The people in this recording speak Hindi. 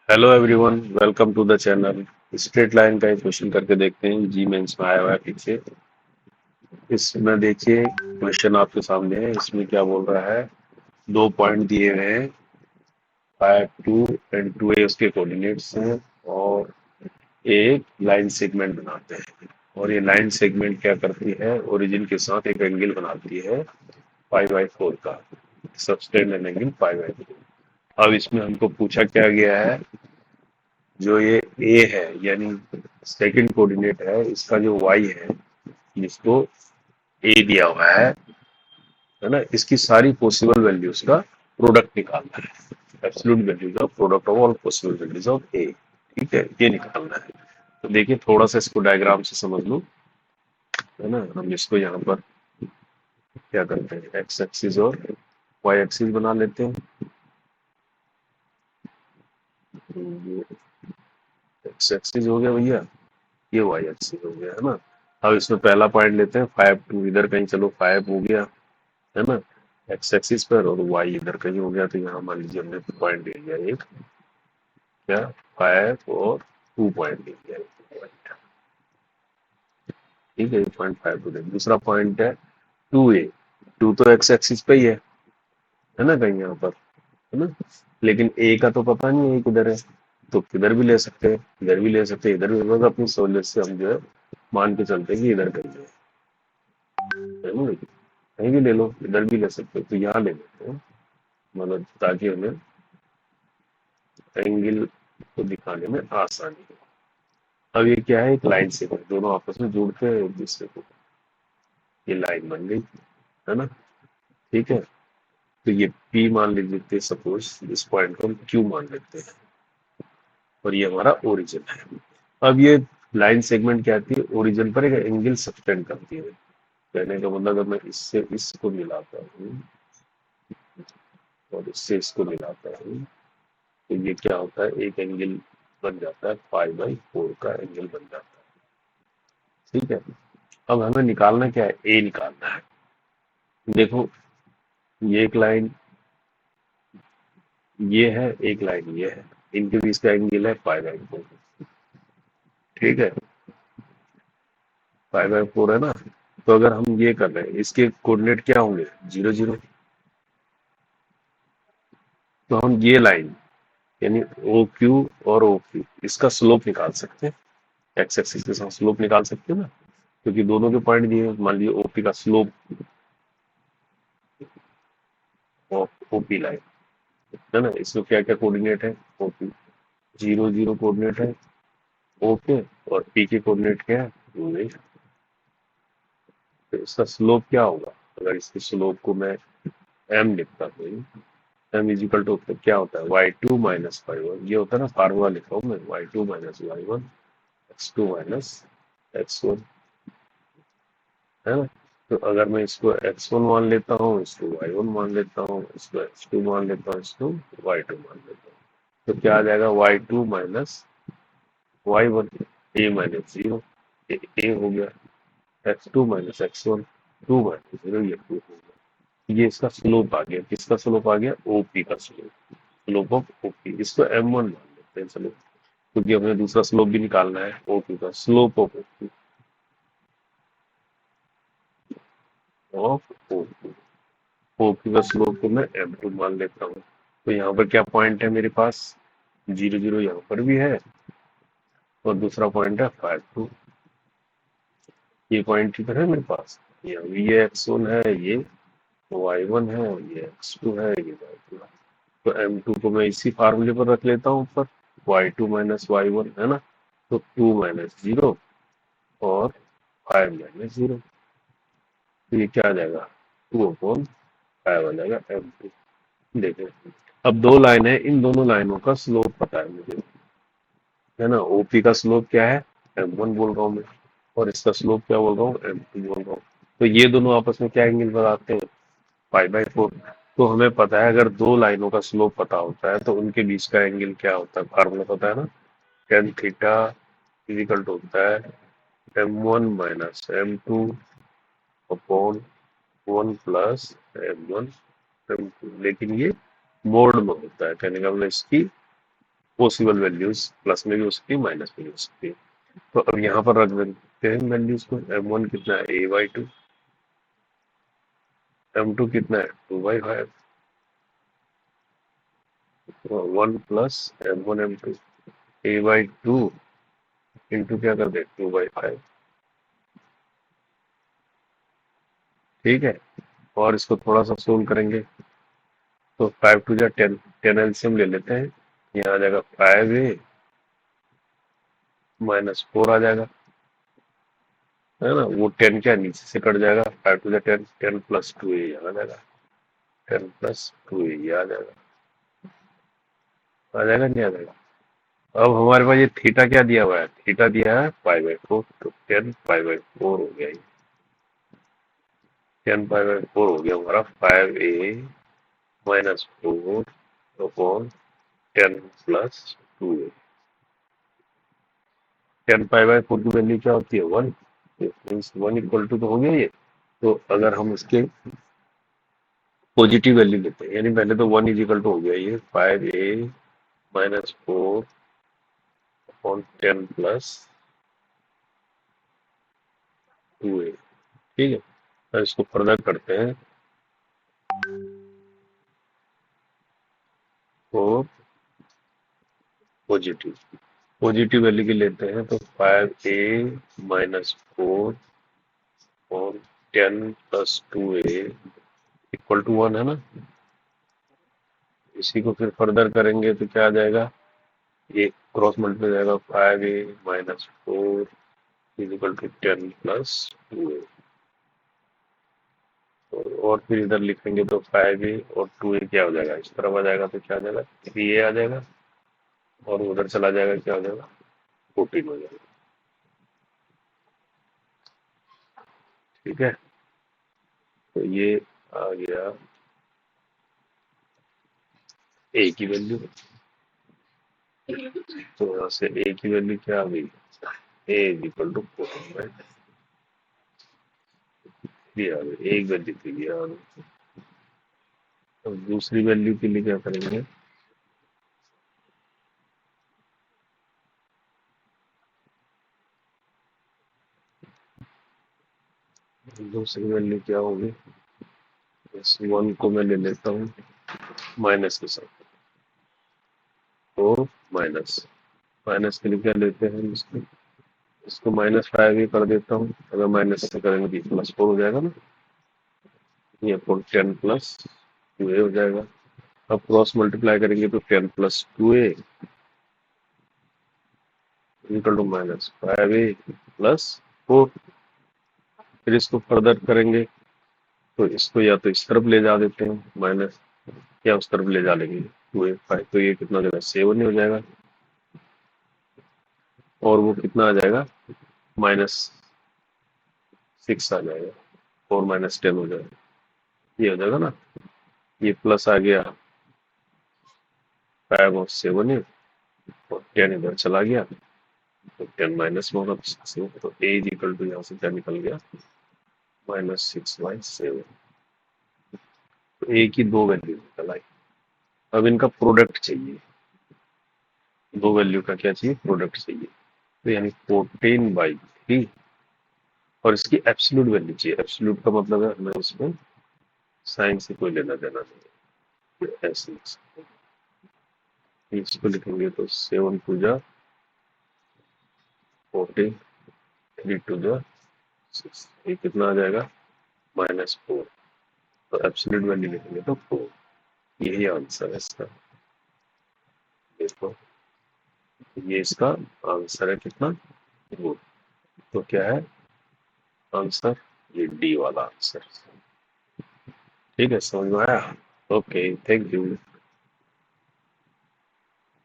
Hello everyone, welcome to the channel. Straight line का एक क्वेश्चन करके देखते हैं। जी मेंस में आया हुआ है पीछे। इसमें देखिए, क्वेश्चन आपके सामने है। इसमें क्या बोल रहा है, दो पॉइंट दिए हुए हैं, 5 2 एंड 2a उसके कोऑर्डिनेट्स हैं, और एक लाइन सेगमेंट बनाते हैं। और ये लाइन सेगमेंट क्या करती है, ओरिजिन के साथ एक एंगल बनाती है π/4 का, सबटेंड एन एंगल π/4। अब इसमें हमको पूछा क्या गया है, जो ये ए है यानी सेकंड कोऑर्डिनेट है, इसका जो वाई है, जिसको ए दिया हुआ है ना, इसकी सारी पॉसिबल वैल्यूज का प्रोडक्ट निकालना है। Absolute values of product of all possible values of A. ठीक है, ये निकालना है। तो देखिए, थोड़ा सा इसको डायग्राम से समझ लो, है ना। हम इसको यहाँ पर क्या करते हैं, एक्स एक्सिस और वाई एक्सिस बना लेते हैं। ये एक्स एक्सिस हो गया भैया, ये वाई एक्सिस हो गया, है ना। अब इसमें पहला पॉइंट लेते हैं 5 2, इधर कहीं चलो 5 हो गया, है ना, एक्स एक्सिस पर, और वाई इधर कहीं हो गया। तो यहाँ मान लीजिए हमने पॉइंट ले लिया एक, क्या, 5 और 2 पॉइंट ले लिया एक। ठीक है, 0.5 टू। दूसरा पॉइंट है 2a। टू तो एक्स एक्सिस पे ही है ना, कहीं यहाँ पर, है ना। लेकिन ए का तो पता नहीं है किधर है, तो किधर भी ले सकते हैं, इधर भी ले सकते हैं, इधर भी। बस अपनी सहूलियत से हम जो है मान के चलते हैं कि इधर कहीं है ना। कहीं भी ले लो, इधर भी ले सकते हो, तो यहाँ ले लेते हैं, मतलब ताकि हमें एंगल को दिखाने में आसानी हो। अब ये क्या है, एक लाइन से दोनों आपस में जोड़ते हैं एक दूसरे को, ये लाइन बन गई, है ना। ठीक है, तो ये P मान लेते हैं, सपोज इस पॉइंट को हम Q मान लेते हैं, और ये हमारा ओरिजिन है। अब ये लाइन सेगमेंट क्या आती है, ओरिजिन पर एक एंगल सबटेंड करती है। कहने का मतलब, अगर मैं इससे इसको मिलाता हूँ और इससे इसको मिलाता हूँ, तो ये क्या होता है, एक एंगल बन जाता है, π/4 का एंगल बन जाता है। ठीक है, अब हमें निकालना क्या है, ए निकालना है। देखो, ये एक लाइन ये है, एक लाइन ये है, इनके बीच का एंगल है π/4। ठीक है, π/4 है ना। तो अगर हम ये कर रहे हैं, इसके कोऑर्डिनेट क्या होंगे, 0 0। तो हम ये लाइन यानी ओ क्यू और ओ क्यू, इसका स्लोप निकाल सकते हैं, एक्स एक्सिस के साथ स्लोप निकाल सकते हैं ना, क्योंकि दोनों के पॉइंट दिए हैं। मान लीजिए ओपी का स्लोप ऑफ ओपी लाइन, है ना, इसमें क्या क्या कोऑर्डिनेट है, ओपी 0 0 कोऑर्डिनेट है, ओके, और पी के कोऑर्डिनेट क्या है, 2 तो इसका स्लोप क्या होगा, अगर इसके स्लोप को मैं एम लिखता हूँ, एम इजिकल टू क्या होता है, y2 - y1, ये होता है ना, फार्मूला लिखा हूँ मैं, y2 - y1 x2 - x1, है ना। तो अगर मैं इसको x1 मान लेता हूँ, इसको y1 मान लेता हूँ, इसको x2 मान लेता हूँ, इसको y2 मान लेता हूँ, तो क्या आ जाएगा, y2 - y1, a - 0, ए हो गया, x2 - x1, 2 - 0, ये 2 हो गया। ये इसका स्लोप आ गया, किसका स्लोप आ गया, ओपी का स्लोप, स्लोप ऑफ ओपी। इसको m1 मान लेते हैं, चलो, क्योंकि हमें दूसरा स्लोप भी निकालना है, ओपी का slope of OP, of OP. OP का स्लोप को मैं m2 मान लेता हूँ। तो यहाँ पर क्या पॉइंट है मेरे पास, 0 0 यहाँ पर भी है, और दूसरा पॉइंट है 5 2, ये पॉइंट इधर है मेरे पास। ये x1 है, ये y1 है, ये x2 है, ये y2 है। तो m2 को मैं इसी फार्मूले पर रख लेता हूँ ऊपर, y2 - y1, है ना। तो 2 - 0 और 5 - 0, तो ये क्या आ जाएगा, 2/5 आ जाएगा m2। देखिए, अब दो लाइन है, इन दोनों लाइनों का स्लोप पता है मुझे, है ना। ओपी का स्लोप क्या है, m1 बोल रहा हूँ मैं, और इसका स्लोप क्या बोल रहा हूँ, m2 बोल रहा हूँ। तो ये दोनों आपस में क्या एंगल बनाते हैं, π/4। तो हमें पता है, अगर दो लाइनों का स्लोप पता होता है, तो उनके बीच का एंगल क्या होता है, फार्मूला पता है ना, tan थीटा इजिकल टू होता है m1 - m2 upon 1 plus m1 m2। लेकिन ये मोड में होता है, कहने का मतलब इसकी पॉसिबल वैल्यूज, प्लस में भी हो सकती है, माइनस में भी हो सकती है। तो अब यहाँ पर रख देते हैं वैल्यूज को। m1 कितना है, a/2, m2 कितना है, 2/5, 1 plus m1 m2, a/2 into क्या कर दे, 2/5। ठीक है, और इसको थोड़ा सा सोल्व करेंगे तो 5 टू जा 10, 10 एलसीएम ले लेते हैं। यहाँ आ जाएगा 5a -4 आ जाएगा, है ना। वो 10 क्या नीचे से कट जाएगा, 5 टू जा 10, 10 प्लस 2a यहाँ आ जाएगा, 10 प्लस 2a ये आ जाएगा नहीं आ जाएगा। अब हमारे पास ये थीटा क्या दिया हुआ है, थीटा दिया है π/4, तो 10 π/4 हो गया, ये 10 π/4 हो गया हमारा, 5a -4 अपॉन 10 प्लस 2a। 10 π/4 की वैल्यू क्या होती है, 1, मीन्स 1 इक्वल टू तो हो गया ये। तो अगर हम इसके पॉजिटिव वैल्यू लेते हैं, यानी पहले तो 1 इज इक्वल टू हो गया ये 5a -4 अपॉन 10 प्लस 2a। ठीक है, तो इसको फर्दर करते हैं तो पॉजिटिव वैल्यू की लेते हैं तो 5a -4 और 10 प्लस 2a इक्वल टू 1, है ना। इसी को फिर फर्दर करेंगे तो क्या आ जाएगा, ये क्रॉस मल्टीप्लाई जाएगा, 5a -4 is equal to 10 plus 2a। और फिर इधर लिखेंगे तो 5a और 2a क्या हो जाएगा, इस तरफ आ जाएगा तो क्या आ जाएगा, 3a आ जाएगा, और उधर चला जाएगा क्या हो जाएगा, 14 हो जाएगा। ठीक है, तो ये आ गया a की वैल्यू। तो यहाँ से a की वैल्यू क्या आ गई, a इज इक्वल टू 14, आ गई एक वैल्यू के लिए आ गई। अब दूसरी वैल्यू के लिए क्या करेंगे, दूसरी वैल्यू क्या होगी, इस 1 को मैं ले लेता हूँ माइनस के साथ, तो माइनस माइनस के लिए क्या लेते हैं इसको, -5 ही कर देता हूँ। अगर माइनस से करेंगे तो +4 हो जाएगा ना, ये अपॉन 10 प्लस 2a हो जाएगा। अब क्रॉस मल्टीप्लाई करेंगे तो 10 plus 2a equal to -5a plus 4। फिर इसको फर्दर करेंगे तो इसको या तो इस तरफ ले जा देते हैं माइनस, या उस तरफ ले जा लेंगे 2a 5, तो ये कितना हो जाएगा, 7 ही हो जाएगा, और वो कितना आ जाएगा, -6 आ जाएगा, 4 - 10 हो जाएगा, ये हो जाएगा ना। ये प्लस आ गया 5 और 7 है, और 10 इधर चला गया तो 10 माइनस में होगा, तो a इज इक्वल टू यहाँ से क्या निकल गया, -6/7। तो a की दो वैल्यू निकल आई। अब इनका प्रोडक्ट चाहिए, दो वैल्यू का क्या चाहिए, प्रोडक्ट चाहिए। तो यानी 14/3, और इसकी एब्सोल्यूट वैल्यू चाहिए। एब्सोल्यूट का मतलब है हमें उसमें साइन से कोई लेना देना नहीं है, तो ऐसे लिख सकते हैं। इसको लिखेंगे तो 7 टू जा 14, 3 टू जा 6, ये कितना आ जाएगा, -4। तो एब्सोल्यूट वैल्यू लिखेंगे तो 4, यही आंसर है इसका। देखो, ये इसका आंसर है कितना, 4। तो क्या है आंसर, ये डी वाला आंसर। ठीक है, समझ में आया। Okay, thank you.